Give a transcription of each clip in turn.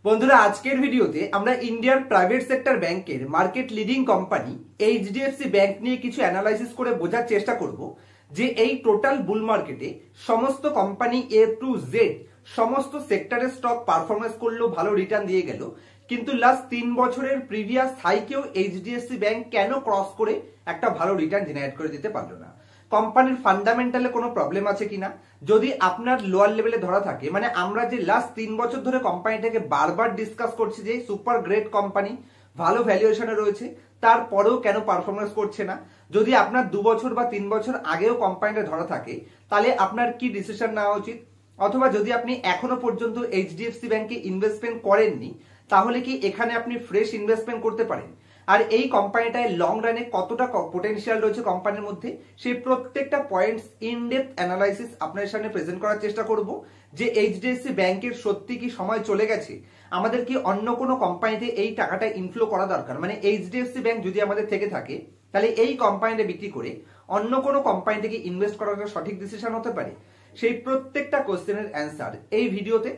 বন্ধুরা আজকের ভিডিওতে আমরা ইন্ডিয়ার প্রাইভেট সেক্টর ব্যাংকের market leading company HDFC bank নিয়ে কিছু অ্যানালাইসিস করে বোঝার চেষ্টা করব যে এই টোটাল বুল মার্কেটে সমস্ত কোম্পানি এ টু জেড সমস্ত সেক্টরের স্টক পারফরমেন্স করলো, ভালো রিটার্ন দিয়ে গেল, কিন্তু লাস্ট 3 বছরের প্রিভিয়াস হাইকেও এইচডিএফসি ব্যাংক কেন ক্রস করে একটা ভালো রিটার্ন জেনারেট করে দিতে পারলো না। কোম্পানির ফান্ডামেন্টালে কোনো প্রবলেম আছে কিনা, যদি আপনার লোয়ার লেভেলে ধরা থাকে, মানে আমরা যে লাস্ট 3 বছর ধরে কোম্পানিটাকে বারবার ডিসকাস করছি যে সুপার গ্রেট কোম্পানি, ভালো ভ্যালুয়েশনে রয়েছে, তারপরেও কেন পারফরমেন্স করছে না, যদি আপনার 2 বছর বা 3 বছর আগেও কোম্পানিটা ধরা থাকে তাহলে আপনার কি ডিসিশন নেওয়া উচিত, অথবা যদি আপনি এখনো পর্যন্ত এইচডিএফসি ব্যাংকে ইনভেস্টমেন্ট করেননি তাহলে কি এখানে আপনি ফ্রেশ ইনভেস্টমেন্ট করতে পারেন, আর এই কোম্পানিটায় লং রানে কতটা পটেনশিয়াল রয়েছে কোম্পানির মধ্যে, সেই প্রত্যেকটা পয়েন্টস ইন ডেপথ অ্যানালাইসিস আপনাদের সামনে প্রেজেন্ট করার চেষ্টা করব যে এইচডিএফসি ব্যাংকের সত্যি কি সময় চলে গেছে, আমাদের কি অন্য কোনো কোম্পানিতে এই টাকাটা ইনফ্লো করা দরকার, মানে এইচডিএফসি ব্যাংক যদি আমাদের থেকে থাকে তাহলে এই কোম্পানিটা বিক্রি করে অন্য কোনো কোম্পানি থেকে ইনভেস্ট করাটা সঠিক ডিসিশন হতে পারে। সেই প্রত্যেকটা কোশ্চেনের অ্যান্সার এই ভিডিওতে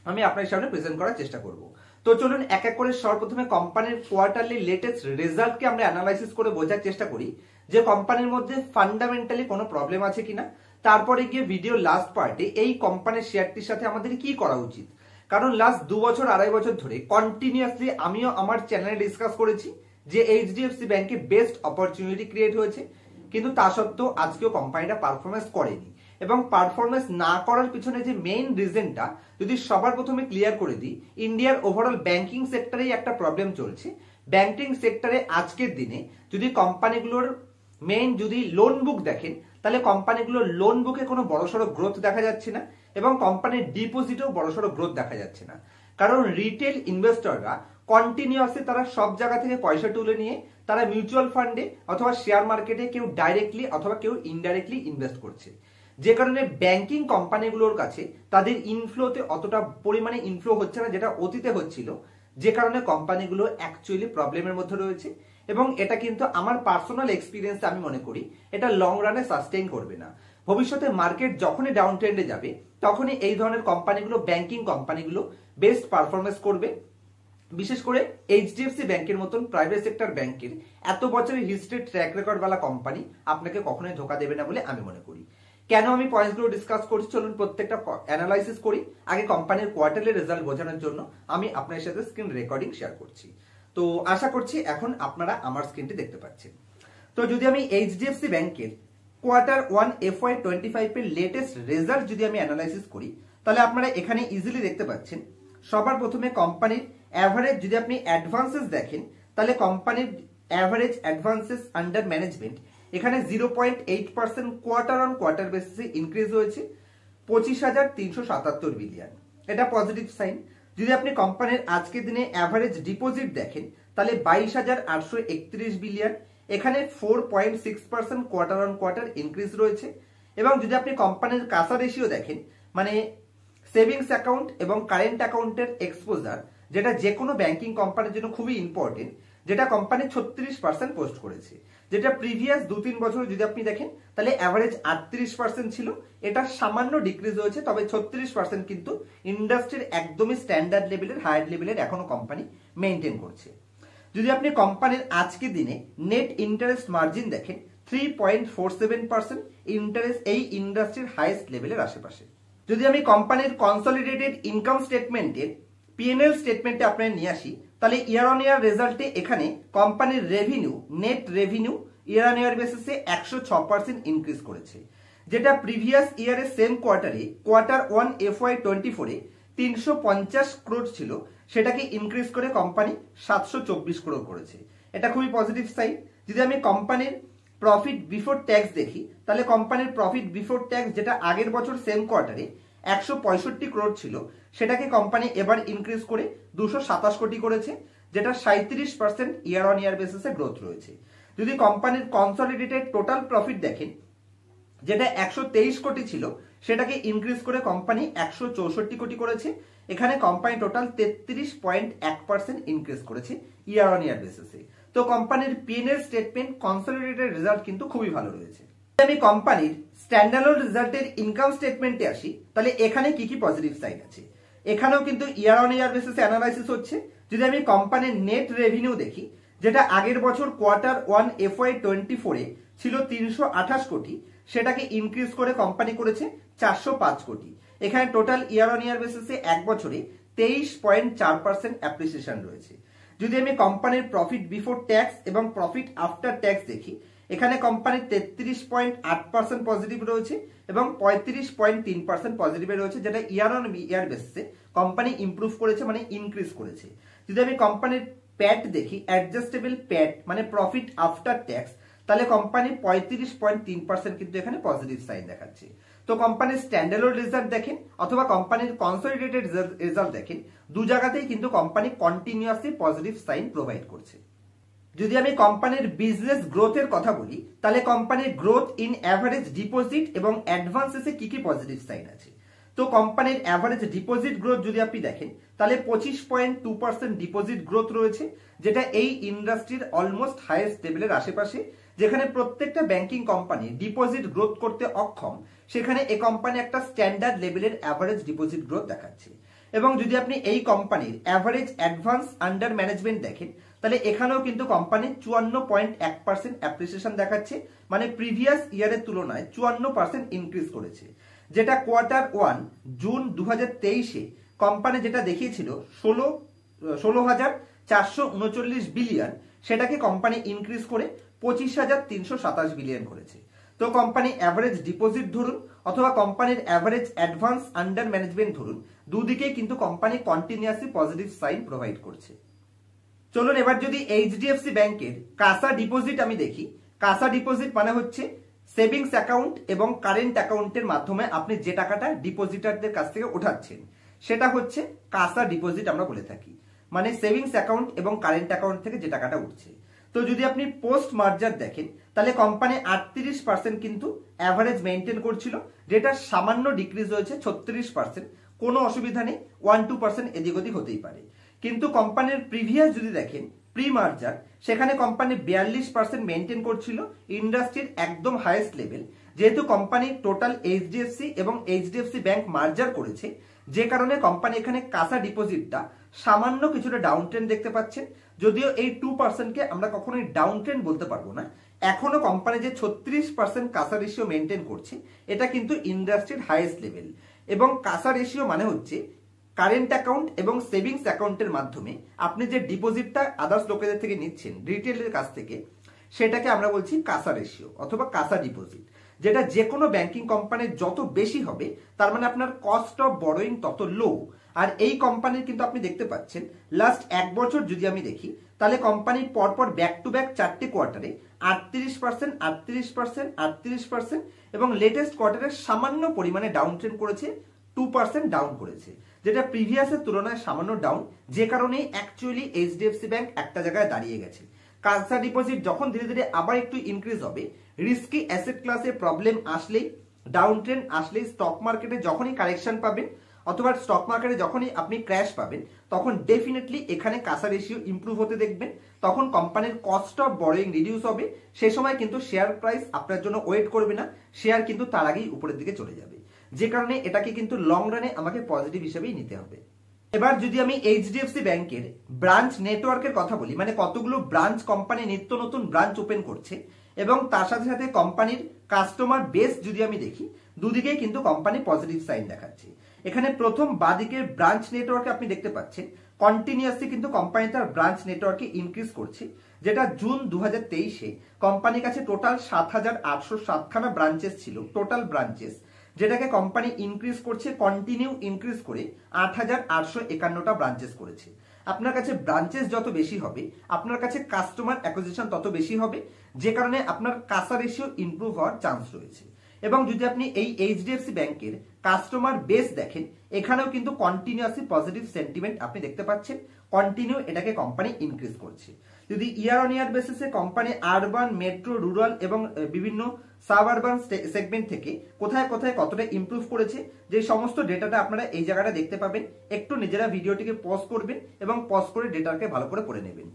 আমি আপনাদের সামনে প্রেজেন্ট করার চেষ্টা করব। তো চলুন এক এক করে সর্বপ্রথমে কোম্পানির কোয়ার্টারলি লেটেস্ট রেজাল্টকে আমরা অ্যানালাইসিস করে বোঝার চেষ্টা করি যে কোম্পানির মধ্যে ফান্ডামেন্টালি কোনো প্রবলেম আছে কিনা, তারপরে গিয়ে ভিডিও লাস্ট পার্টে এই কোম্পানির শেয়ারটির সাথে আমাদের কি করা উচিত। কারণ লাস্ট 2 বছর 2.5 বছর ধরে কন্টিনিউয়াসলি আমিও আমার চ্যানেলে ডিসকাস করেছি যে এইচডিএফসি ব্যাংকে বেস্ট অপরচুনিটি ক্রিয়েট হয়েছে, কিন্তু তা সত্ত্বেও আজকেও কোম্পানিটা পারফরমেন্স করেনি, এবং পারফরমেন্স না করার পিছনে যে মেইন রিজনটা যদি সবার প্রথমে ক্লিয়ার করে দিই, ইন্ডিয়ার ওভারঅল ব্যাংকিং সেক্টরেই একটা প্রবলেম চলছে। ব্যাংকিং সেক্টরে আজকের দিনে যদি কোম্পানিগুলোর মেইন যদি লোন বুক দেখেন তাহলে কোম্পানিগুলোর লোন বুকে কোনো বড়সড় গ্রোথ দেখা যাচ্ছে না, এবং কোম্পানির ডিপোজিটেও বড়সড় গ্রোথ দেখা যাচ্ছে না, কারণ রিটেল ইনভেস্টররা কন্টিনিউয়াসলি তারা সব জায়গা থেকে পয়সা তুলে নিয়ে তারা মিউচুয়াল ফান্ডে অথবা শেয়ার মার্কেটে কেউ ডাইরেক্টলি অথবা কেউ ইনডাইরেক্টলি ইনভেস্ট করছে, যে কারণে ব্যাংকিং কোম্পানিগুলোর কাছে তাদের ইনফ্লোতে অতটা পরিমাণে ইনফ্লো হচ্ছে না যেটা অতীতে হচ্ছিল, যে কারণে কোম্পানিগুলো অ্যাকচুয়ালি প্রবলেমের মধ্যে রয়েছে। এবং এটা কিন্তু আমার পার্সোনাল এক্সপিরিয়েন্স আমি মনে করি এটা লং রানে সাস্টেইন করবে না। ভবিষ্যতে মার্কেট যখনই ডাউন ট্রেন্ডে যাবে তখনই এই ধরনের কোম্পানিগুলো, ব্যাংকিং কোম্পানিগুলো বেস্ট পারফরমেন্স করবে। বিশেষ করে এইচডিএফসি ব্যাংকের মতন প্রাইভেট সেক্টর ব্যাংকের এত বছরের হিস্ট্রি ট্র্যাক রেকর্ড वाला কোম্পানি আপনাকে কখনোই ধোকা দেবে না বলে আমি মনে করি। কেন আমি পয়েন্টসগুলো ডিসকাস করছি, চলুন প্রত্যেকটা অ্যানালাইসিস করি। আগে কোম্পানির কোয়ার্টারলি রেজাল্ট বোঝানোর জন্য আমি আপনাদের সাথে স্ক্রিন রেকর্ডিং শেয়ার করছি। তো আশা করছি এখন আপনারা আমার স্ক্রিনটি দেখতে পাচ্ছেন। তো যদি আমি এইচডিএফসি ব্যাংকের Q1 FY25 এর লেটেস্ট রেজাল্ট যদি আমি অ্যানালাইসিস করি তাহলে আপনারা এখানে ইজিলি দেখতে পাচ্ছেন। সবার প্রথমে কোম্পানির অ্যাভারেজ যদি আপনি অ্যাডভান্সেস দেখেন তাহলে কোম্পানির অ্যাভারেজ অ্যাডভান্সেস আন্ডার ম্যানেজমেন্ট এখানে 0.8% কোয়ার্টার অন কোয়ার্টার বেসিসে ইনক্রিজ হয়েছে 25,377 বিলিয়ন, এটা পজিটিভ সাইন। যদি আপনি কোম্পানির আজকের দিনে অ্যাভারেজ ডিপোজিট দেখেন তাহলে 22,831 বিলিয়ন, এখানে 4.6% কোয়ার্টার অন কোয়ার্টার ইনক্রিজ রয়েছে। এবং যদি আপনি কোম্পানির কাসা রেশিও দেখেন, মানে সেভিংস অ্যাকাউন্ট এবং কারেন্ট অ্যাকাউন্টের এক্সপোজার, যেটা যে কোনো ব্যাংকিং কোম্পানির জন্য খুবই ইম্পর্টেন্ট, যেটা কোম্পানি 36% পোস্ট করেছে, যেটা প্রিভিয়াস 2-3 বছর যদি আপনি দেখেন তাহলে অ্যাভারেজ 38% ছিল, এটা সামান্য ডিক্রিজ হয়েছে, তবে 36% কিন্তু ইন্ডাস্ট্রির একদমই স্ট্যান্ডার্ড লেভেলের, হায়ার লেভেলের এখনো কোম্পানি মেইনটেইন করছে। যদি আপনি কোম্পানির আজকের দিনে নেট ইন্টারেস্ট মার্জিন দেখেন 3.47%, ইন্টারেস্ট এই ইন্ডাস্ট্রির হাইয়েস্ট লেভেলের আশেপাশে। যদি আমি কোম্পানির কনসলিডেটেড ইনকাম স্টেটমেন্টের পিএনএল স্টেটমেন্টে আপনার নিয়ে আসি তাহলে ইয়ার অন ইয়ার রেজাল্টে এখানে কোম্পানির revenue, net revenue year on year বেসিসে 106% ইনক্রিজ করেছে, যেটা প্রিভিয়াস ইয়ারের সেম কোয়ার্টারে Q1 FY24 এ 350 ক্রোর ছিল, সেটাকে ইনক্রিজ করে কোম্পানি 724 ক্রোর করেছে, এটা খুবই পজিটিভ সাইন। যদি আমি কোম্পানির প্রফিট বিফোর ট্যাক্স দেখি তাহলে কোম্পানির প্রফিট বিফোর ট্যাক্স, যেটা আগের বছর সেম কোয়ার্টারে 165 ক্রোর ছিল, সেটাকে কোম্পানি এবার ইনক্রিজ করে 227 কোটি করেছে, যেটা 37% ইয়ার অন ইয়ার বেসিসে গ্রোথ রয়েছে। যদি কোম্পানির কনসলিডেটেড টোটাল প্রফিট দেখেন, যেটা 123 কোটি ছিল, সেটাকে ইনক্রিজ করে কোম্পানি 164 কোটি করেছে, এখানে কোম্পানি টোটাল 33.1% ইনক্রিজ করেছে ইয়ার অন ইয়ার বেসিসে। তো কোম্পানির পিএনএল স্টেটমেন্ট কনসলিডেটেড রেজাল্ট কিন্তু খুবই ভালো রয়েছে। আমি কোম্পানির স্ট্যান্ডার্ড রেজাল্টের ইনকাম স্টেটমেন্টে আসি তাহলে এখানে কি কি পজিটিভ সাইন আছে। এখানেও কিন্তু ইয়ার অন ইয়ার বেসিসে অ্যানালাইসিস হচ্ছে। যদি আমি কোম্পানির নেট রেভিনিউ দেখি, যেটা আগের বছর Q1 FY24 ছিল 328 কোটি, সেটাকে ইনক্রিজ করে কোম্পানি করেছে 405 কোটি। এখানে টোটাল ইয়ার অন ইয়ার বেসিসে এক বছরে 23.4% অ্যাপ্রিসিয়েশন রয়েছে। যদি আমি কোম্পানির প্রফিট বিফোর ট্যাক্স এবং প্রফিট আফটার ট্যাক্স দেখি, এখানে কোম্পানির 33.8% পজিটিভ রয়েছে এবং 35.3% পজিটিভে রয়েছে, যেটা ইয়ার অন ইয়ার বেসিসে কোম্পানি ইমপ্রুভ করেছে, মানে ইনক্রিজ করেছে। যদি আমি কোম্পানির প্যাট দেখি, অ্যাডজাস্টেবল প্যাট মানে প্রফিট আফটার ট্যাক্স, তাহলে কোম্পানি 35.3% কিন্তু এখানে পজিটিভ সাইন দেখাচ্ছে। তো কোম্পানির স্ট্যান্ডার্ড রেজাল্ট দেখেন অথবা কোম্পানির কনসলিডেটেড রেজাল্ট দেখেন, দু জায়গাতেই কিন্তু company continuously positive sign provide করছে। যদি আমি কোম্পানির বিজনেস গ্রোথের কথা বলি, তাহলে কোম্পানির গ্রোথ ইন অ্যাভারেজ ডিপোজিট এবং অ্যাডভান্সেসে কি কি পজিটিভ সাইন আছে। তো কোম্পানির অ্যাভারেজ ডিপোজিট গ্রোথ যদি আপনি দেখেন, তাহলে 25.2% ডিপোজিট গ্রোথ রয়েছে, যেটা এই ইন্ডাস্ট্রির অলমোস্ট হাইয়েস্ট লেভেলের আশেপাশে। যেখানে প্রত্যেকটা ব্যাংকিং কোম্পানি ডিপোজিট গ্রোথ করতে অক্ষম, সেখানে এই কোম্পানি একটা স্ট্যান্ডার্ড লেভেলের অ্যাভারেজ ডিপোজিট গ্রোথ দেখাচ্ছে। এবং যদি আপনি এই কোম্পানির অ্যাভারেজ অ্যাডভান্স আন্ডার ম্যানেজমেন্ট দেখেন, তাহলে এখানেও কিন্তু কোম্পানি 54.1% অ্যাপ্রিসিয়েশন দেখাচ্ছে, মানে প্রিভিয়াস ইয়ারের তুলনায় 54% ইনক্রিজ করেছে। যেটা Q1 জুন 2023-এ কোম্পানি যেটা দেখিয়েছিল 16,439 বিলিয়ন, সেটাকে কোম্পানি ইনক্রিজ করে 25,327 বিলিয়ন করেছে। তো কোম্পানি অ্যাভারেজ ডিপোজিট ধরুন অথবা কোম্পানির অ্যাভারেজ অ্যাডভান্স আন্ডার ম্যানেজমেন্ট ধরুন, দুদিকেই কিন্তু company continuously positive sign provide করছে। চলুন এবার যদি এইচডিএফসি ব্যাংকের কাসা ডিপোজিট আমি দেখি। কাসা ডিপোজিট মানে হচ্ছে সেভিংস অ্যাকাউন্ট এবং কারেন্ট অ্যাকাউন্টের মাধ্যমে আপনি যে টাকাটা ডিপোজিটারদের কাছ থেকে উঠাচ্ছেন, সেটা হচ্ছে কাসা ডিপোজিট আমরা বলে থাকি, মানে সেভিংস অ্যাকাউন্ট এবং কারেন্ট অ্যাকাউন্ট থেকে যে টাকাটা উঠছে। তো যদি আপনি পোস্ট মার্জার দেখেন, তাহলে কোম্পানি 38% কিন্তু অ্যাভারেজ মেনটেন করছিল, যেটা সামান্য ডিক্রিজ হয়েছে 36%। কোনো অসুবিধা নেই, 1-2% এদিক ওদিক হতেই পারে। কিন্তু কোম্পানির প্রিভিয়াস যদি দেখেন প্রি মার্জার, সেখানে কোম্পানি 42% মেনটেন করছিল, ইন্ডাস্ট্রির একদম হাইয়েস্ট লেভেল। যেহেতু কোম্পানি টোটাল এইচডিএফসি এবং এইচডিএফসি ব্যাংক মার্জার করেছে, যে কারণে কোম্পানি এখানে কাসা ডিপোজিটটা সামান্য কিছুটা ডাউন ট্রেন্ড দেখতে পাচ্ছেন। যদিও এই 2%কে আমরা কখনোই ডাউন ট্রেন্ড বলতে পারবো না। এখনো কোম্পানি যে 36% কাসা রেশিও মেনটেন করছে, এটা কিন্তু ইন্ডাস্ট্রির হাইয়েস্ট লেভেল। এবং কাসা রেশিও মানে হচ্ছে কারেন্ট অ্যাকাউন্ট এবং সেভিংস অ্যাকাউন্টের মাধ্যমে আপনি যে ডিপোজিটটা আদার্স লোকেদের থেকে নিচ্ছেন, রিটেলের কাছ থেকে, সেটাকে আমরা বলছি কাসা রেশিও অথবা কাসা ডিপোজিট। যেটা যে কোনো ব্যাংকিং কোম্পানির যত বেশি হবে, তার মানে আপনার কস্ট অফ বরোয়িং তত লো। আর এই কোম্পানির কিন্তু আপনি দেখতে পাচ্ছেন লাস্ট এক বছর যদি আমি দেখি, তাহলে কোম্পানি পরপর ব্যাক টু ব্যাক 4টে কোয়ার্টারে 38%, 38%, 38% এবং লেটেস্ট কোয়ার্টারে সামান্য পরিমাণে ডাউন ট্রেন্ড করেছে, 2% ডাউন করেছে, যেটা প্রিভিয়াসের তুলনায় সামান্য ডাউন। যে কারণে অ্যাকচুয়ালি এইচডিএফসি ব্যাংক একটা জায়গায় দাঁড়িয়ে গেছে। কাসা ডিপোজিট যখন ধীরে ধীরে আবার একটু ইনক্রিজ হবে, রিস্কি অ্যাসেট ক্লাসে প্রবলেম আসলেই, ডাউন ট্রেন্ড আসলেই, স্টক মার্কেটে যখনই কারেকশন পাবেন অথবা স্টক মার্কেটে যখনই আপনি ক্র্যাশ পাবেন, তখন ডেফিনেটলি এখানে কাসা রেশিও ইমপ্রুভ হতে দেখবেন। তখন কোম্পানির কস্ট অফ বরোয়িং রিডিউস হবে। সে সময় কিন্তু শেয়ার প্রাইস আপনার জন্য ওয়েট করবে না, শেয়ার কিন্তু তার আগেই উপরের দিকে চলে যাবে। যে কারণে এটাকে কিন্তু লং রানে আমাকে পজিটিভ হিসেবেই নিতে হবে। এবার যদি আমি এইচডিএফসি ব্যাংকের ব্রাঞ্চ নেটওয়ার্কের কথা বলি, মানে কতগুলো ব্রাঞ্চ কোম্পানি নিত্য নতুন ব্রাঞ্চ ওপেন করছে এবং তার সাথে সাথে কোম্পানির কাস্টমার বেস যদি আমি দেখি, দুদিকেই কিন্তু কোম্পানি পজিটিভ সাইন দেখাচ্ছে। এখানে প্রথম বাদিকের ব্রাঞ্চ নেটওয়ার্কে আপনি দেখতে পাচ্ছেন কন্টিনিউয়াসলি কিন্তু কোম্পানি তার ব্রাঞ্চ নেটওয়ার্কে ইনক্রিজ করছে। যেটা জুন 2023-এ কোম্পানির কাছে টোটাল 7,807খানা ব্রাঞ্চেস ছিল, টোটাল ব্রাঞ্চেস, যেটাকে কোম্পানি ইনক্রিজ করছে, কন্টিনিউ ইনক্রিজ করে 8,851টা ব্রাঞ্চেস করেছে। আপনার কাছে ব্রাঞ্চেস যত বেশি হবে, আপনার কাছে কাস্টমার অ্যাকুইজিশন তত বেশি হবে, যে কারণে আপনার কাসা রেশিও ইমপ্রুভ হওয়ার চান্স রয়েছে। এবং যদি আপনি এই এইচডিএফসি ব্যাংকের কাস্টমার বেস দেখেন, এখানেও কিন্তু কন্টিনিউয়াসলি পজিটিভ সেন্টিমেন্ট আপনি দেখতে পাচ্ছেন, কন্টিনিউ এটাকে কোম্পানি ইনক্রিজ করছে। যদি ইয়ার অন ইয়ার বেসিসে কোম্পানি আরবান, মেট্রো, রুরাল এবং বিভিন্ন সাব আরবান সেগমেন্ট থেকে কোথায় কোথায় কতটা ইমপ্রুভ করেছে, যে সমস্ত ডেটাটা আপনারা এই জায়গাটা দেখতে পাবেন। একটু নিজেরা ভিডিওটিকে পজ করবেন এবং পজ করে ডেটাকে ভালো করে পড়ে নেবেন।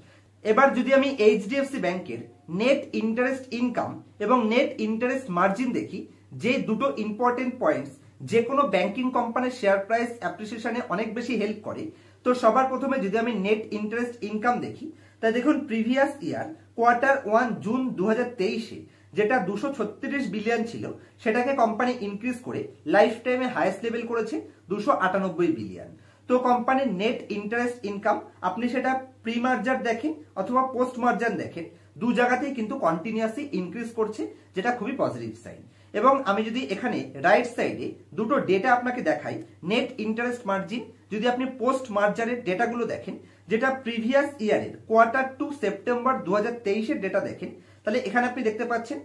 এবার যদি আমি এইচডিএফসি ব্যাংকের নেট ইন্টারেস্ট ইনকাম এবং নেট ইন্টারেস্ট মার্জিন দেখি, যে দুটো ইম্পর্টেন্ট পয়েন্টস যে কোনো ব্যাংকিং কোম্পানির শেয়ার প্রাইস অ্যাপ্রিসিয়েশনে অনেক বেশি হেল্প করে। তো সবার প্রথমে যদি আমি নেট ইন্টারেস্ট ইনকাম দেখি, তা দেখুন প্রিভিয়াস ইয়ার Q1 জুন 2023-এ যেটা 236 বিলিয়ন ছিল, সেটাকে কোম্পানি ইনক্রিজ করে লাইফ টাইমে হাইয়েস্ট লেভেল করেছে 298 বিলিয়ন। তো কোম্পানির নেট ইন্টারেস্ট ইনকাম আপনি সেটা প্রি মার্জার দেখেন অথবা পোস্ট মার্জার দেখেন, দু জায়গাতেই কিন্তু কন্টিনিউয়াসলি ইনক্রিজ করছে, যেটা খুবই পজিটিভ সাইন। এবং আমি যদি এখানে রাইট সাইডে দুটো ডেটা আপনাকে দেখাই, নেট ইন্টারেস্ট মার্জিন যদি আপনি পোস্ট মার্জারের ডেটাগুলো দেখেন, যেটা প্রিভিয়াস ইয়ারের Q2 সেপ্টেম্বর 2023-এর ডেটা দেখেন, তাহলে এখানে আপনি দেখতে পাচ্ছেন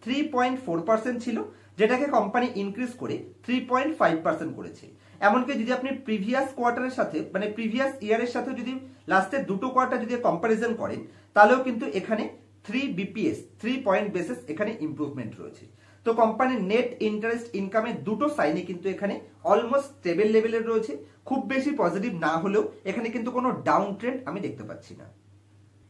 3.4% ছিল, যেটাকে কোম্পানি ইনক্রিজ করে 3.5% করেছে। এমনকি যদি আপনি প্রিভিয়াস কোয়ার্টারের সাথে মানে প্রিভিয়াস ইয়ারের সাথে যদি লাস্টের দুটো কোয়ার্টার যদি কম্পারিজন করেন, তাহলেও কিন্তু এখানে 3 BPS 3 পয়েন্ট বেসিস এখানে ইমপ্রুভমেন্ট রয়েছে। তো কোম্পানির নেট ইন্টারেস্ট ইনকামের দুটো সাইনে কিন্তু এখানে অলমোস্ট স্টেবল লেভেলের রয়েছে, খুব বেশি পজিটিভ না হলেও এখানে কিন্তু কোনো ডাউন ট্রেন্ড আমি দেখতে পাচ্ছি না।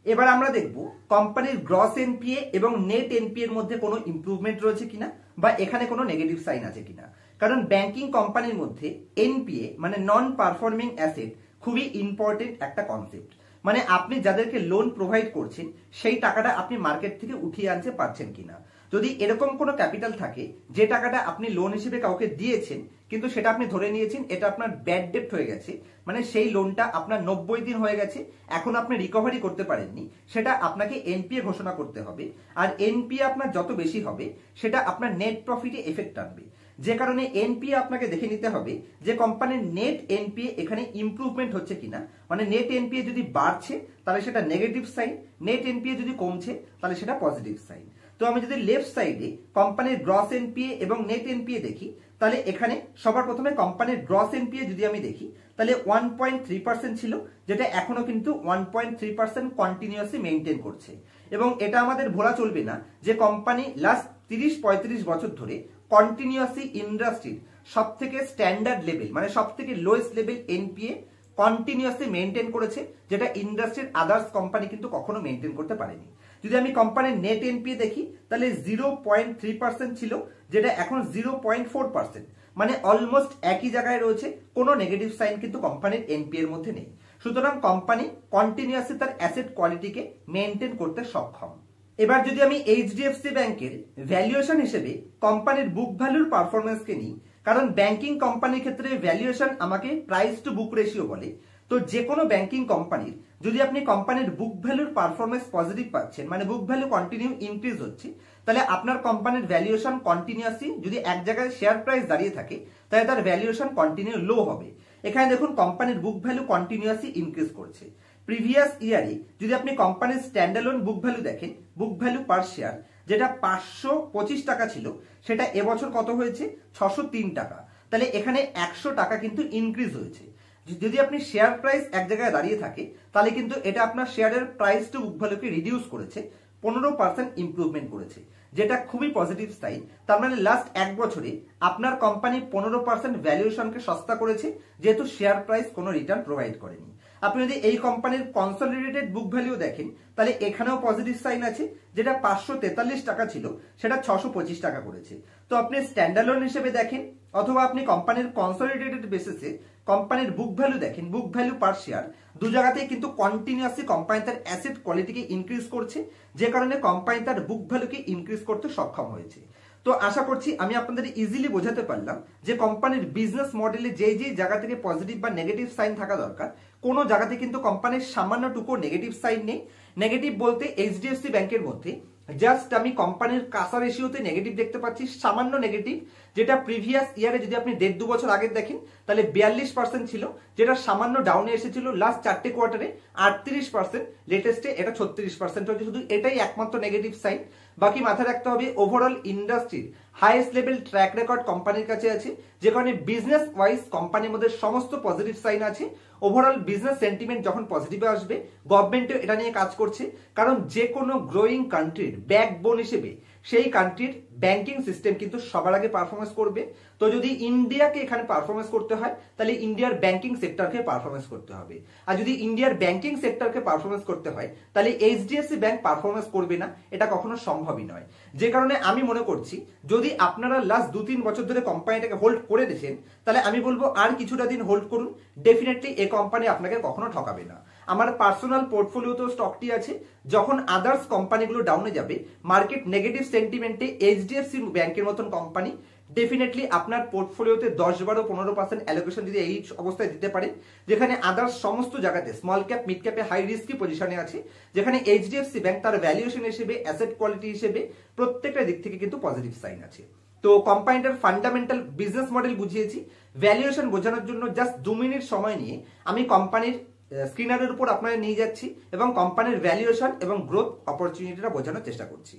এবার আমরা দেখব কোম্পানির গ্রস এনপিএ এবং নেট এনপিএ এর মধ্যে কোনো ইমপ্রুভমেন্ট রয়েছে কিনা বা এখানে কোনো নেগেটিভ সাইন আছে কিনা। কারণ ব্যাংকিং কোম্পানির মধ্যে এনপিএ মানে নন পারফর্মিং অ্যাসেট খুবই ইম্পর্টেন্ট একটা কনসেপ্ট। মানে আপনি যাদেরকে লোন প্রোভাইড করছেন সেই টাকাটা আপনি মার্কেট থেকে উঠিয়ে আনতে পারছেন কিনা। যদি এরকম কোনো ক্যাপিটাল থাকে যে টাকাটা আপনি লোন হিসেবে কাউকে দিয়েছেন কিন্তু সেটা আপনি ধরে নিয়েছেন এটা আপনার ব্যাড ডেপ্ট হয়ে গেছে, মানে সেই লোনটা আপনার 90 দিন হয়ে গেছে, এখন আপনি রিকভারি করতে পারেননি, সেটা আপনাকে এনপিএ ঘোষণা করতে হবে। আর এনপিএ আপনার যত বেশি হবে সেটা আপনার নেট প্রফিটে এফেক্ট আনবে, যে কারণে এনপিএ আপনাকে দেখে নিতে হবে যে কোম্পানির নেট এনপিএ এখানে ইমপ্রুভমেন্ট হচ্ছে কিনা। মানে নেট এনপিএ যদি বাড়ছে তাহলে সেটা নেগেটিভ সাইন, নেট এনপিএ যদি কমছে তাহলে সেটা পজিটিভ সাইন। তো আমি যদি লেফট সাইডে কোম্পানির গ্রস এনপিএ এবং নেট এনপিএ দেখি, তাহলে এখানে সবার প্রথমে কোম্পানির গ্রস এনপিএ যদি আমি দেখি তাহলে 1.3% ছিল, যেটা এখনো কিন্তু 1.3% কন্টিনিউয়াসলি মেইনটেইন করছে। এবং এটা আমাদের ভোলা চলবে না যে কোম্পানি লাস্ট 30-35 বছর ধরে কন্টিনিউয়াসলি ইন্ডাস্ট্রির সব থেকে স্ট্যান্ডার্ড লেভেল মানে সব থেকে lowest level NPA continuously maintain করেছে, যেটা ইন্ডাস্ট্রির আদার্স কোম্পানি কিন্তু কখনো মেইনটেইন করতে পারেনি। যদি আমি কোম্পানির নেট এনপিএ দেখি তাহলে 0.3% ছিল, যেটা এখন 0.4%, মানে অলমোস্ট একই জায়গায় রয়েছে, কোনো নেগেটিভ সাইন কিন্তু কোম্পানির এনপিএ এর মধ্যে নেই। সুতরাং কোম্পানি কন্টিনিউয়াসলি তার অ্যাসেট কোয়ালিটিকে মেইনটেইন করতে সক্ষম। এবার যদি আমি এইচডিএফসি ব্যাংকের ভ্যালুয়েশন হিসেবে কোম্পানির বুক ভ্যালুর পারফরমেন্সকে নিই, কারণ ব্যাংকিং কোম্পানির ক্ষেত্রে ভ্যালুয়েশন আমাকে প্রাইস টু বুক রেশিও বলে। তো যে কোনো ব্যাংকিং কোম্পানির যদি আপনি কোম্পানির বুক ভ্যালুর পারফরমেন্স পজিটিভ পাচ্ছেন, মানে বুক ভ্যালু কন্টিনিউ ইনক্রিজ হচ্ছে, তাহলে আপনার কোম্পানির ভ্যালুয়েশন কন্টিনিউয়াসলি যদি এক জায়গায় শেয়ার প্রাইস দাঁড়িয়ে থাকে তাহলে তার ভ্যালুয়েশন কন্টিনিউ লো হবে। এখানে দেখুন কোম্পানির বুক ভ্যালু কন্টিনিউয়াসলি ইনক্রিজ করছে। প্রিভিয়াস ইয়ারে যদি আপনি কোম্পানির স্ট্যান্ডালোন বুক ভ্যালু দেখেন, বুক ভ্যালু পার শেয়ার যেটা 525 টাকা ছিল, সেটা এবছর কত হয়েছে 603 টাকা। তাহলে এখানে 100 টাকা কিন্তু ইনক্রিজ হয়েছে। যদি আপনি শেয়ার প্রাইস এক জায়গায় দাঁড়িয়ে থাকে তাহলে কিন্তু এটা আপনার শেয়ারের প্রাইস টু বুক ভ্যালুকে রিডিউস করেছে, 15% ইমপ্রুভমেন্ট করেছে, যেটা খুবই পজিটিভ সাইন। তার মানে লাস্ট এক বছরে আপনার কোম্পানি 15% ভ্যালুয়েশনকে সস্তা করেছে, যেহেতু শেয়ার প্রাইস কোনো রিটার্ন প্রোভাইড করেনি। আপনি যদি এই কোম্পানির কনসলিডেটেড বুক ভ্যালু দেখেন তাহলে এখানেও পজিটিভ সাইন আছে, যেটা 543 টাকা ছিল সেটা 625 টাকা করেছে। তো আপনি স্ট্যান্ডালোন হিসেবে দেখেন অথবা আপনি কোম্পানির কনসলিডেটেড বেসিসে কোম্পানির বুক ভ্যালু দেখেন, বুক ভ্যালু পার শেয়ার দু জায়গাতেই কিন্তু কন্টিনিউয়াসলি কোম্পানি তার অ্যাসেট কোয়ালিটিকে ইনক্রিজ করছে, যে কারণে কোম্পানি তার বুক ভ্যালুকে ইনক্রিজ করতে সক্ষম হয়েছে। তো আশা করছি আমি আপনাদের ইজিলি বোঝাতে পারলাম যে কোম্পানির বিজনেস মডেলে যে যে জায়গা থেকে পজিটিভ বা নেগেটিভ সাইন থাকা দরকার, কোনো জায়গাতে কিন্তু কোম্পানির সামান্যটুকু নেগেটিভ সাইন নেই। নেগেটিভ বলতে এইচডিএফসি ব্যাংকের মধ্যে জাস্ট আমি কোম্পানির কাসা রেশিওতে নেগেটিভ দেখতে পাচ্ছি, সামান্য নেগেটিভ, যেটা প্রিভিয়াস ইয়ারে যদি আপনি 1.5-2 বছর আগের দেখেন তাহলে 42% ছিল, যেটা সামান্য ডাউনে এসেছিল লাস্ট 4টে কোয়ার্টারে 38%, লেটেস্টে এটা 36% হচ্ছে। শুধু এটাই একমাত্র নেগেটিভ সাইন। বাকি মাথায় রাখতে হবে ওভারঅল ইন্ডাস্ট্রির হাইয়েস্ট লেভেল ট্র্যাক রেকর্ড কোম্পানির কাছে আছে, যে কারণে বিজনেস ওয়াইজ কোম্পানির মধ্যে সমস্ত পজিটিভ সাইন আছে। ওভারঅল বিজনেস সেন্টিমেন্ট যখন পজিটিভে আসবে, গভর্নমেন্টও এটা নিয়ে কাজ করছে, কারণ যে কোনো গ্রোয়িং কান্ট্রির ব্যাকবোন হিসেবে সেই কান্ট্রির ব্যাংকিং সিস্টেম কিন্তু সবার আগে পারফরমেন্স করবে। তো যদি ইন্ডিয়াকে এখানে পারফরমেন্স করতে হয় তাহলে ইন্ডিয়ার ব্যাংকিং সেক্টরকে পারফরমেন্স করতে হবে। আর যদি ইন্ডিয়ার ব্যাংকিং সেক্টরকে পারফরমেন্স করতে হয় তাহলে এইচডিএফসি ব্যাংক পারফরমেন্স করবে না, এটা কখনো সম্ভবই নয়। যে কারণে আমি মনে করছি যদি আপনারা লাস্ট 2-3 বছর ধরে কোম্পানিটাকে হোল্ড করে দিয়েছেন তাহলে আমি বলবো আর কিছুটা দিন হোল্ড করুন, ডেফিনেটলি এই কোম্পানি আপনাকে কখনো ঠকাবে না। আমার পার্সোনাল পোর্টফোলিওতেও স্টকটি আছে। যখন আদার্স কোম্পানিগুলো ডাউনে যাবে, মার্কেট নেগেটিভ সেন্টিমেন্টে এইচডিএফসি ব্যাংকের মতন কোম্পানি ডেফিনেটলি আপনার পোর্টফোলিওতে 10-12-15% অ্যালোকেশন যদি এই অবস্থায় দিতে পারে, যেখানে আদার্স সমস্ত জায়গাতে স্মল ক্যাপ মিড ক্যাপে হাই রিস্কি পজিশনে আছে, যেখানে এইচডিএফসি ব্যাংক তার ভ্যালুয়েশন হিসেবে অ্যাসেট কোয়ালিটি হিসেবে প্রত্যেকটা দিক থেকে কিন্তু পজিটিভ সাইন আছে। তো কোম্পানিটার ফান্ডামেন্টাল বিজনেস মডেল বুঝিয়েছি, ভ্যালুয়েশন বোঝানোর জন্য জাস্ট 2 মিনিট সময় নিয়ে আমি কোম্পানির স্ক্রিনারের উপর আপনারা নিয়ে যাচ্ছি এবং কোম্পানির ভ্যালুয়েশন এবং গ্রোথ অপরচুনিটিটা বোঝানোর চেষ্টা করছি।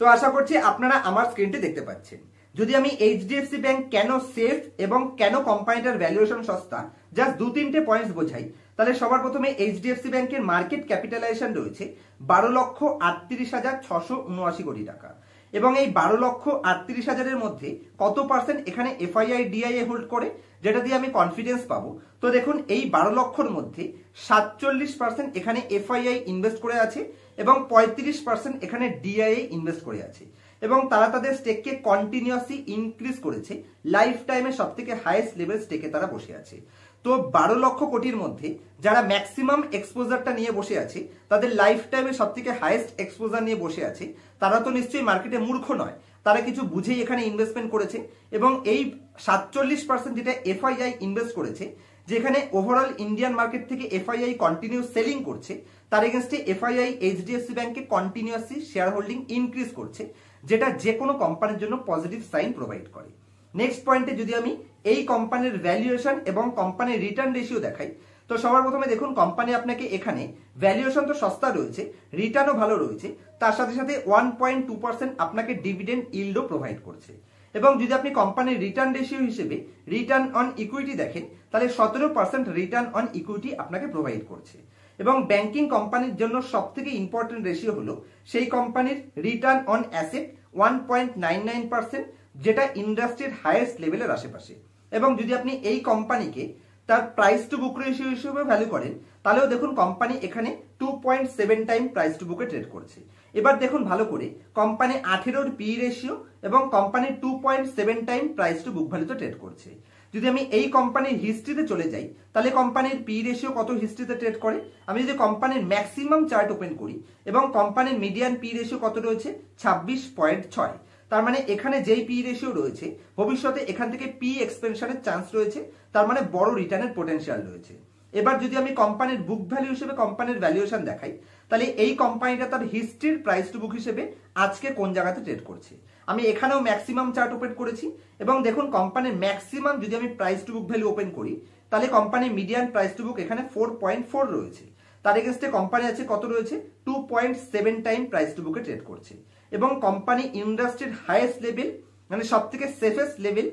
তো আশা করছি আপনারা আমার স্ক্রিনটি দেখতে পাচ্ছেন। যদি আমি এইচডিএফসি ব্যাংক কেন সেফ এবং কেন কোম্পানিটার ভ্যালুয়েশন সস্তা জাস্ট 2-3টে পয়েন্টস বোঝাই, তাহলে সবার প্রথমে এইচডিএফসি ব্যাংকের মার্কেট ক্যাপিটালাইজেশন রয়েছে 12,38,679 কোটি টাকা, এবং এই 12,38,000-এর মধ্যে কত পার্সেন্ট এখানে এফআইআই ডিআইএ হোল্ড করে, যেটা দিয়ে আমি কনফিডেন্স পাবো। তো দেখুন এই 12 লক্ষর মধ্যে 47% এখানে এফআইআই ইনভেস্ট করে আছে এবং 35% এখানে ডিআইএ ইনভেস্ট করে আছে, এবং তারা তাদের স্টেককে কন্টিনিউয়াসলি ইনক্রিজ করেছে। লাইফ টাইমে সব থেকে হাইয়েস্ট লেভেল স্টেকে তারা বসে আছে। তো 12 লক্ষ কোটির মধ্যে যারা ম্যাক্সিমাম এক্সপোজারটা নিয়ে বসে আছে, তাদের লাইফ টাইমে সব থেকে হাইয়েস্ট এক্সপোজার নিয়ে বসে আছে, তারা তো নিশ্চয়ই মার্কেটে মূর্খ নয়, তারা কিছু বুঝেই এখানে ইনভেস্টমেন্ট করেছে। এবং এই 47% যেটা এফআইআই ইনভেস্ট করেছে, যেখানে ওভারঅল ইন্ডিয়ান মার্কেট থেকে এফআইআই কন্টিনিউ সেলিং করছে, তার এগেনস্টে এফআইআই এইচডিএফসি ব্যাংকে কন্টিনিউয়াসলি শেয়ার হোল্ডিং ইনক্রিজ করছে, যেটা যে কোনো কোম্পানির জন্য পজিটিভ সাইন প্রোভাইড করে। নেক্সট পয়েন্টে যদি আমি এই কোম্পানির ভ্যালুয়েশন এবং কোম্পানির রিটার্ন রেশিও দেখাই, তো সবার প্রথমে দেখুন কোম্পানি আপনাকে এখানে ভ্যালুয়েশন তো সস্তা রয়েছে, রিটার্নও ভালো রয়েছে, তার সাথে সাথে 1.2% আপনাকে ডিভিডেন্ড ইল্ডও প্রোভাইড করছে। এবং যদি আপনি কোম্পানির রিটার্ন রেশিও হিসেবে রিটার্ন অন ইকুইটি দেখেন, তাহলে 17% রিটার্ন অন ইকুইটি আপনাকে প্রোভাইড করছে। এবং ব্যাংকিং কোম্পানির জন্য সব থেকে ইম্পর্টেন্ট রেশিও হলো সেই কোম্পানির রিটার্ন অন অ্যাসেট 1.99%, যেটা ইন্ডাস্ট্রির হাইয়েস্ট লেভেলের আশেপাশে। এবং যদি আপনি এই কোম্পানিকে তার প্রাইস টু বুক রেশিও হিসেবে ভ্যালু করেন, তাহলেও দেখুন কোম্পানি এখানে 2.7 টাইম প্রাইস টু বুকে ট্রেড করছে। এবার দেখুন ভালো করে, কোম্পানি 18-র পি রেশিও এবং company 2.7 time price to book ভ্যালুতে ট্রেড করছে। যদি আমি এই কোম্পানির হিস্ট্রিতে চলে যাই, তাহলে কোম্পানির পি রেশিও কত হিস্ট্রিতে ট্রেড করে, আমি যদি কোম্পানির ম্যাক্সিমাম চার্ট ওপেন করি এবং কোম্পানির মিডিয়ান পি রেশিও কত রয়েছে 26.6, তার মানে এখানে যেই পি রেশিও রয়েছে ভবিষ্যতে এখান থেকে পি এক্সপেনশনের চান্স রয়েছে, তার মানে বড় রিটার্নের পোটেনশিয়াল রয়েছে। এবার যদি আমি কোম্পানির বুক ভ্যালু হিসেবে কোম্পানির ভ্যালুয়েশন দেখাই, তাহলে এই কোম্পানিটা তার হিস্ট্রির প্রাইস টু বুক হিসেবে আজকে কোন জায়গাতে ট্রেড করছে, আমি এখানেও ম্যাক্সিমাম চার্ট ওপেন করেছি এবং দেখুন কোম্পানির ম্যাক্সিমাম যদি আমি price to book value open করি, তাহলে কোম্পানির মিডিয়ান প্রাইস টু বুক এখানে 4.4 রয়েছে, তার এগেইনস্টে কোম্পানি আছে কত রয়েছে 2.7 টাইম প্রাইস টু বুকে ট্রেড করছে। এবং কোম্পানি ইন্ডাস্ট্রির হাইয়েস্ট লেভেল, মানে সব থেকে সেফেস্ট লেভেল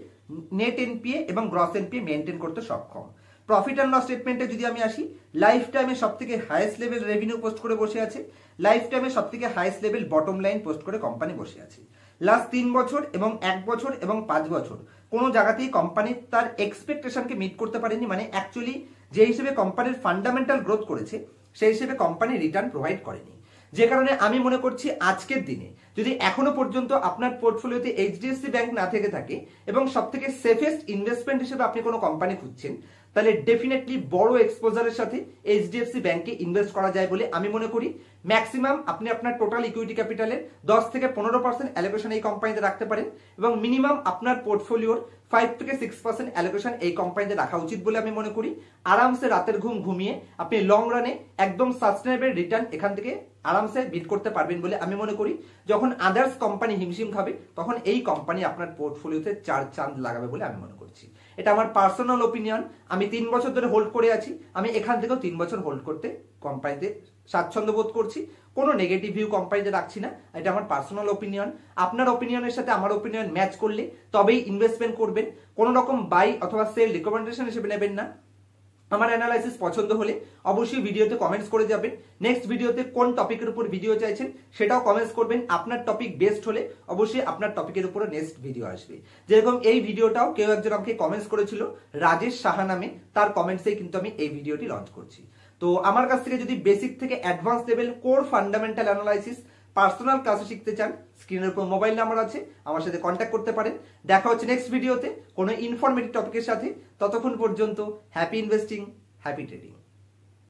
নেট এনপিএ এবং গ্রস এনপিএ মেনটেন করতে সক্ষম। প্রফিট অ্যান্ড লস স্টেটমেন্টে যদি আমি আসি, লাইফ টাইমে সব থেকে হাইয়েস্ট লেভেল রেভিনিউ পোস্ট করে বসে আছে, লাইফ টাইমে সব থেকে highest level bottom line post করে কোম্পানি বসে আছে। লাস্ট 3 বছর এবং 1 বছর এবং 5 বছর কোনো জায়গাতেই কোম্পানি তার এক্সপেকটেশনকে মিট করতে পারেনি, মানে অ্যাকচুয়ালি যে হিসেবে কোম্পানির ফান্ডামেন্টাল গ্রোথ করেছে সেই হিসেবে কোম্পানি রিটার্ন প্রোভাইড করেনি। যে কারণে আমি মনে করছি আজকের দিনে যদি এখনো পর্যন্ত আপনার পোর্টফোলিওতে এইচডিএফসি ব্যাংক না থেকে থাকে এবং সব থেকে সেফেস্ট ইনভেস্টমেন্ট হিসেবে আপনি কোনো কোম্পানি খুঁজছেন, তাহলে ডেফিনেটলি বড় এক্সপোজারের সাথে এইচডিএফসি ব্যাংকে ইনভেস্ট করা যায় বলে আমি মনে করি। ম্যাক্সিমাম আপনি আপনার টোটাল ইকুইটি ক্যাপিটালের 10-15% অ্যালোকেশন এই কোম্পানিতে রাখতে পারেন এবং মিনিমাম আপনার পোর্টফোলিওর 5-6% অ্যালোকেশন এই কোম্পানিতে রাখা উচিত বলে আমি মনে করি। আরামসে রাতের ঘুম ঘুমিয়ে আপনি লং রানে একদম সাস্টেনেবল রিটার্ন এখান থেকে আরামসে বিট করতে পারবেন বলে আমি মনে করি। যখন আদার্স কোম্পানি হিমশিম খাবে তখন এই কোম্পানি আপনার পোর্টফোলিওতে 4 চাঁদ লাগাবে বলে আমি মনে করছি। এটা আমার পার্সোনাল ওপিনিয়ন। আমি 3 বছর ধরে হোল্ড করে আছি, আমি এখান থেকেও 3 বছর হোল্ড করতে কোম্পানিতে স্বাচ্ছন্দ্য বোধ করছি, কোনো নেগেটিভ ভিউ কোম্পানিতে রাখছি না। এটা আমার পার্সোনাল ওপিনিয়ন। আপনার ওপিনিয়নের সাথে আমার ওপিনিয়ন ম্যাচ করলে তবেই ইনভেস্টমেন্ট করবেন, কোনো রকম বাই অথবা সেল রিকমেন্ডেশন হিসেবে নেবেন না। আমার অ্যানালাইসিস পছন্দ হলে অবশ্যই ভিডিওতে কমেন্টস করে যাবেন। নেক্সট ভিডিওতে কোন টপিকের উপর ভিডিও চাইছেন সেটাও কমেন্টস করবেন। আপনার টপিক বেস্ট হলে অবশ্যই আপনার টপিকের উপরে নেক্সট ভিডিও আসবে। যেরকম এই ভিডিওটাও কেউ একজন আমাকে কমেন্টস করেছিল, রাজেশ সাহা নামে, তার কমেন্টসেই কিন্তু আমি এই ভিডিওটি লঞ্চ করছি। তো আমার কাছ থেকে যদি বেসিক থেকে advance level core fundamental analysis personal ক্লাসে শিখতে চান, স্ক্রিনের উপর মোবাইল নাম্বার আছে, আমার সাথে কন্ট্যাক্ট করতে পারেন। দেখা হচ্ছে নেক্সট ভিডিওতে কোনো ইনফরমেটিভ টপিকের সাথে। ততক্ষণ পর্যন্ত হ্যাপি ইনভেস্টিং, হ্যাপি ট্রেডিং।